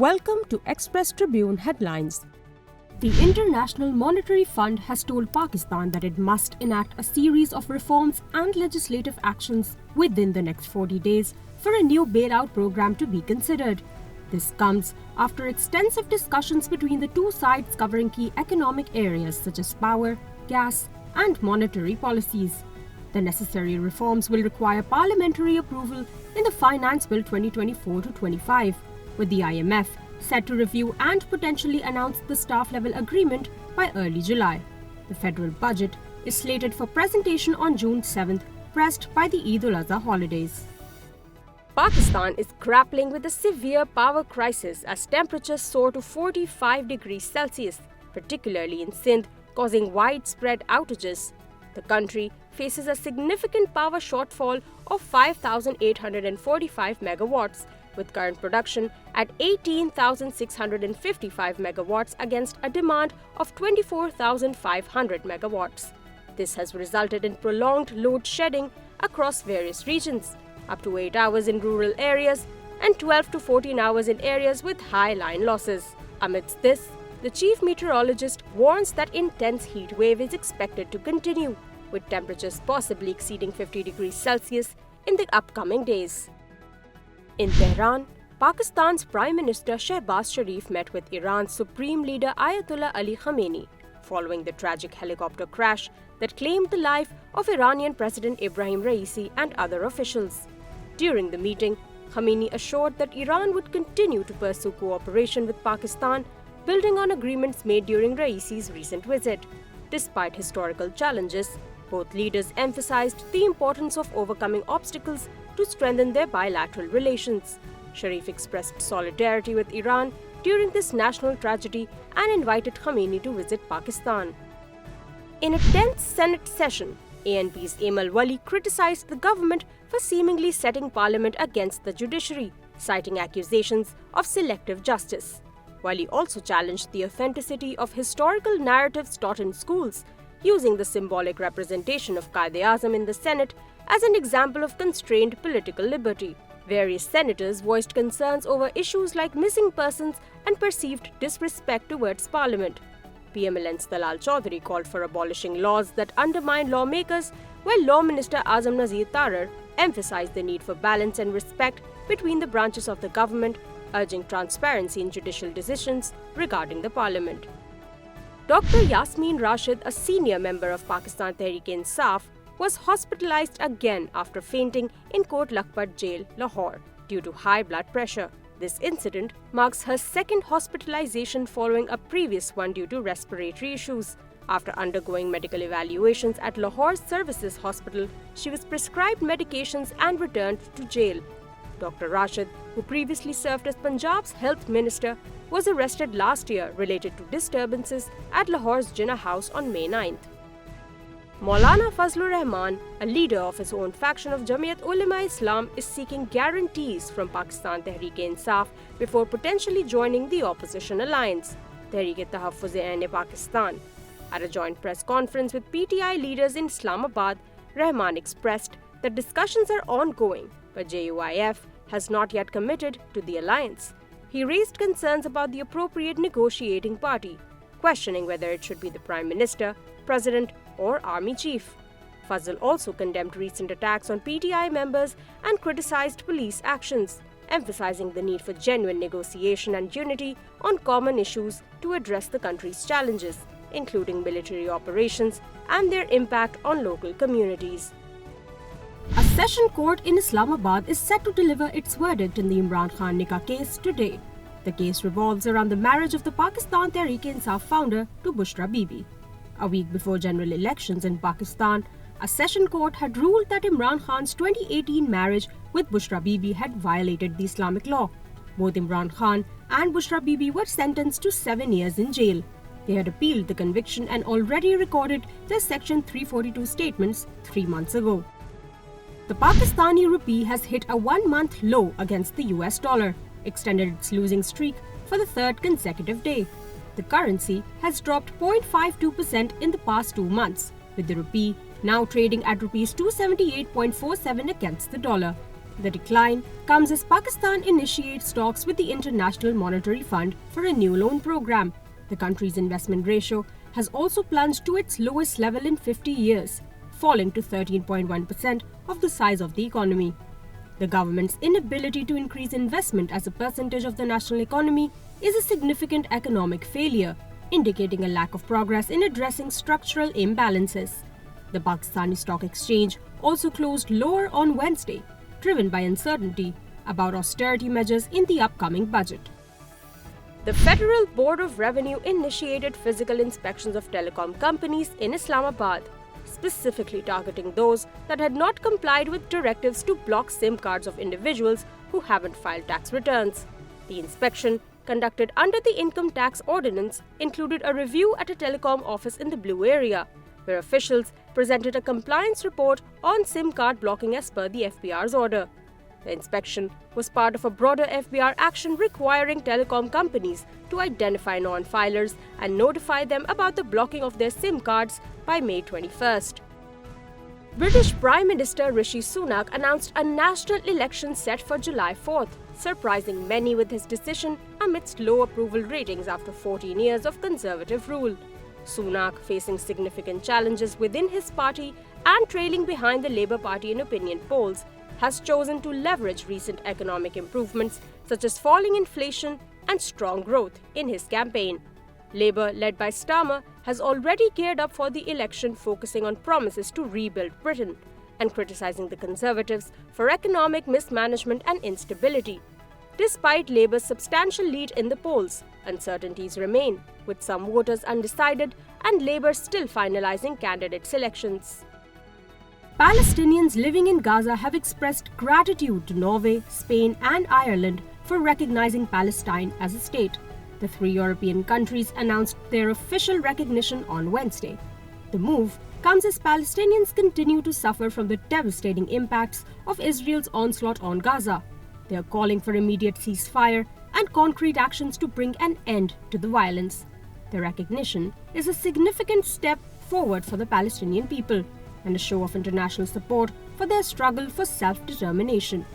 Welcome to Express Tribune headlines. The International Monetary Fund has told Pakistan that it must enact a series of reforms and legislative actions within the next 40 days for a new bailout program to be considered. This comes after extensive discussions between the two sides covering key economic areas such as power, gas, and monetary policies. The necessary reforms will require parliamentary approval in the Finance Bill 2024-25, with the IMF set to review and potentially announce the staff-level agreement by early July. The federal budget is slated for presentation on June 7th, pressed by the Eid al-Adha holidays. Pakistan is grappling with a severe power crisis as temperatures soar to 45 degrees Celsius, particularly in Sindh, causing widespread outages. The country faces a significant power shortfall of 5,845 megawatts, with current production at 18,655 megawatts against a demand of 24,500 megawatts. This has resulted in prolonged load shedding across various regions, up to 8 hours in rural areas and 12 to 14 hours in areas with high line losses. Amidst this, the chief meteorologist warns that intense heat wave is expected to continue, with temperatures possibly exceeding 50 degrees Celsius in the upcoming days. In Tehran, Pakistan's Prime Minister Shehbaz Sharif met with Iran's Supreme Leader Ayatollah Ali Khamenei following the tragic helicopter crash that claimed the life of Iranian President Ibrahim Raisi and other officials. During the meeting, Khamenei assured that Iran would continue to pursue cooperation with Pakistan, building on agreements made during Raisi's recent visit. Despite historical challenges, both leaders emphasized the importance of overcoming obstacles to strengthen their bilateral relations. Sharif expressed solidarity with Iran during this national tragedy and invited Khamenei to visit Pakistan. In a tense Senate session, ANP's Amal Wali criticized the government for seemingly setting parliament against the judiciary, citing accusations of selective justice. Wali also challenged the authenticity of historical narratives taught in schools, using the symbolic representation of Quaid-e-Azam in the Senate as an example of constrained political liberty. Various senators voiced concerns over issues like missing persons and perceived disrespect towards Parliament. PMLN's Dalal Chaudhary called for abolishing laws that undermine lawmakers, while Law Minister Azam Nazir Tarar emphasized the need for balance and respect between the branches of the government, urging transparency in judicial decisions regarding the Parliament. Dr. Yasmin Rashid, a senior member of Pakistan Tehreek-e-Insaf, was hospitalized again after fainting in Kot Lakhpat Jail, Lahore, due to high blood pressure. This incident marks her second hospitalization following a previous one due to respiratory issues. After undergoing medical evaluations at Lahore Services Hospital, she was prescribed medications and returned to jail. Dr. Rashid, who previously served as Punjab's health minister, was arrested last year related to disturbances at Lahore's Jinnah House on May 9th. Maulana Fazlur Rehman, a leader of his own faction of Jamiat Ulema-e-Islam, is seeking guarantees from Pakistan Tehreek-e-Insaf before potentially joining the opposition alliance, Tehreek-e-Tahaffuz-e-Ain Pakistan. At a joint press conference with PTI leaders in Islamabad, Rehman expressed that discussions are ongoing, but JUI-F has not yet committed to the alliance. He raised concerns about the appropriate negotiating party, questioning whether it should be the Prime Minister, President, or Army Chief. Fazl also condemned recent attacks on PTI members and criticized police actions, emphasizing the need for genuine negotiation and unity on common issues to address the country's challenges, including military operations and their impact on local communities. A session court in Islamabad is set to deliver its verdict in the Imran Khan Nikkah case today. The case revolves around the marriage of the Pakistan Tehreek-e-Insaf founder to Bushra Bibi. A week before general elections in Pakistan, a session court had ruled that Imran Khan's 2018 marriage with Bushra Bibi had violated the Islamic law. Both Imran Khan and Bushra Bibi were sentenced to 7 years in jail. They had appealed the conviction and already recorded their Section 342 statements 3 months ago. The Pakistani Rupee has hit a 1-month low against the US dollar, extended its losing streak for the third consecutive day. The currency has dropped 0.52% in the past 2 months, with the rupee now trading at Rs 278.47 against the dollar. The decline comes as Pakistan initiates talks with the International Monetary Fund for a new loan program. The country's investment ratio has also plunged to its lowest level in 50 years, falling to 13.1% of the size of the economy. The government's inability to increase investment as a percentage of the national economy is a significant economic failure, indicating a lack of progress in addressing structural imbalances. The Pakistani Stock Exchange also closed lower on Wednesday, driven by uncertainty about austerity measures in the upcoming budget. The Federal Board of Revenue initiated physical inspections of telecom companies in Islamabad, specifically targeting those that had not complied with directives to block SIM cards of individuals who haven't filed tax returns. The inspection, conducted under the Income Tax Ordinance, included a review at a telecom office in the Blue area, where officials presented a compliance report on SIM card blocking as per the FBR's order. The inspection was part of a broader FBR action requiring telecom companies to identify non-filers and notify them about the blocking of their SIM cards by May 21st. British Prime Minister Rishi Sunak announced a national election set for July 4th, surprising many with his decision amidst low approval ratings after 14 years of Conservative rule. Sunak, facing significant challenges within his party and trailing behind the Labour Party in opinion polls, has chosen to leverage recent economic improvements such as falling inflation and strong growth in his campaign. Labour, led by Starmer, has already geared up for the election, focusing on promises to rebuild Britain and criticising the Conservatives for economic mismanagement and instability. Despite Labour's substantial lead in the polls, uncertainties remain, with some voters undecided and Labour still finalising candidate selections. Palestinians living in Gaza have expressed gratitude to Norway, Spain and Ireland for recognizing Palestine as a state. The three European countries announced their official recognition on Wednesday. The move comes as Palestinians continue to suffer from the devastating impacts of Israel's onslaught on Gaza. They are calling for immediate ceasefire and concrete actions to bring an end to the violence. The recognition is a significant step forward for the Palestinian people and a show of international support for their struggle for self-determination.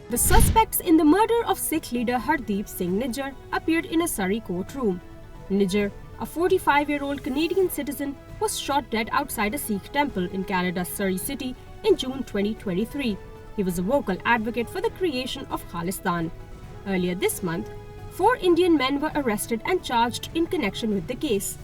The suspects in the murder of Sikh leader Hardeep Singh Nijjar appeared in a Surrey courtroom. Nijjar, a 45-year-old Canadian citizen, was shot dead outside a Sikh temple in Canada's Surrey city in June 2023. He was a vocal advocate for the creation of Khalistan. Earlier this month, 4 Indian men were arrested and charged in connection with the case.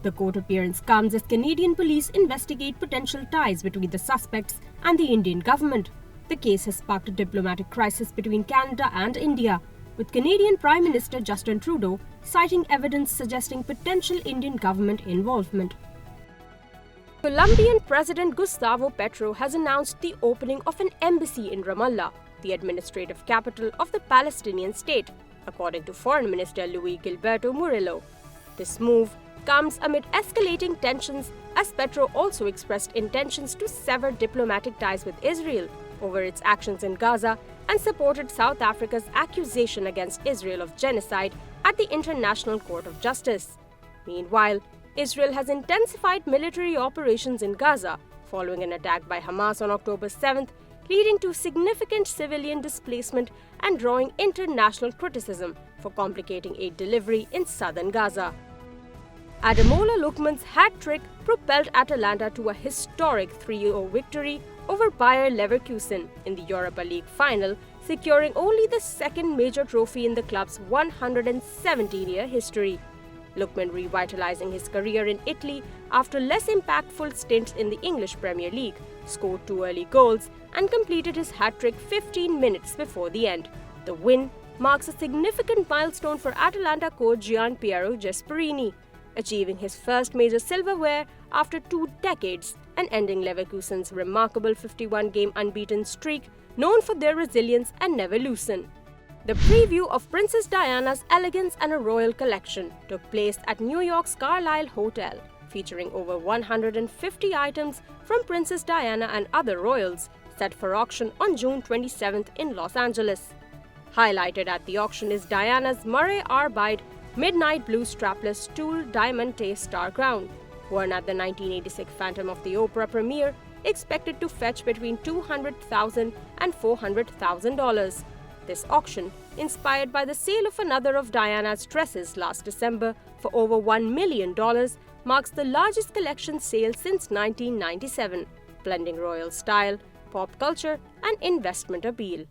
The court appearance comes as Canadian police investigate potential ties between the suspects and the Indian government. The case has sparked a diplomatic crisis between Canada and India, with Canadian Prime Minister Justin Trudeau citing evidence suggesting potential Indian government involvement. Colombian President Gustavo Petro has announced the opening of an embassy in Ramallah, the administrative capital of the Palestinian state, according to Foreign Minister Luis Gilberto Murillo. This move comes amid escalating tensions, as Petro also expressed intentions to sever diplomatic ties with Israel over its actions in Gaza and supported South Africa's accusation against Israel of genocide at the International Court of Justice. Meanwhile, Israel has intensified military operations in Gaza following an attack by Hamas on October 7th, leading to significant civilian displacement and drawing international criticism for complicating aid delivery in southern Gaza. Ademola Lookman's hat-trick propelled Atalanta to a historic 3-0 victory over Bayer Leverkusen in the Europa League final, securing only the second major trophy in the club's 117-year history. Lookman, revitalizing his career in Italy after less impactful stints in the English Premier League, scored 2 early goals and completed his hat-trick 15 minutes before the end. The win marks a significant milestone for Atalanta coach Gian Piero Gasperini, achieving his first major silverware after 2 decades and ending Leverkusen's remarkable 51-game unbeaten streak, known for their resilience and never loosen. The preview of Princess Diana's Elegance and a Royal Collection took place at New York's Carlisle Hotel, featuring over 150 items from Princess Diana and other royals, set for auction on June 27th in Los Angeles. Highlighted at the auction is Diana's Murray Arbide Midnight Blue strapless tulle diamante star crown, worn at the 1986 Phantom of the Opera premiere expected to fetch between $200,000 and $400,000. This auction, inspired by the sale of another of Diana's dresses last December for over $1 million, marks the largest collection sale since 1997, blending royal style, pop culture, and investment appeal.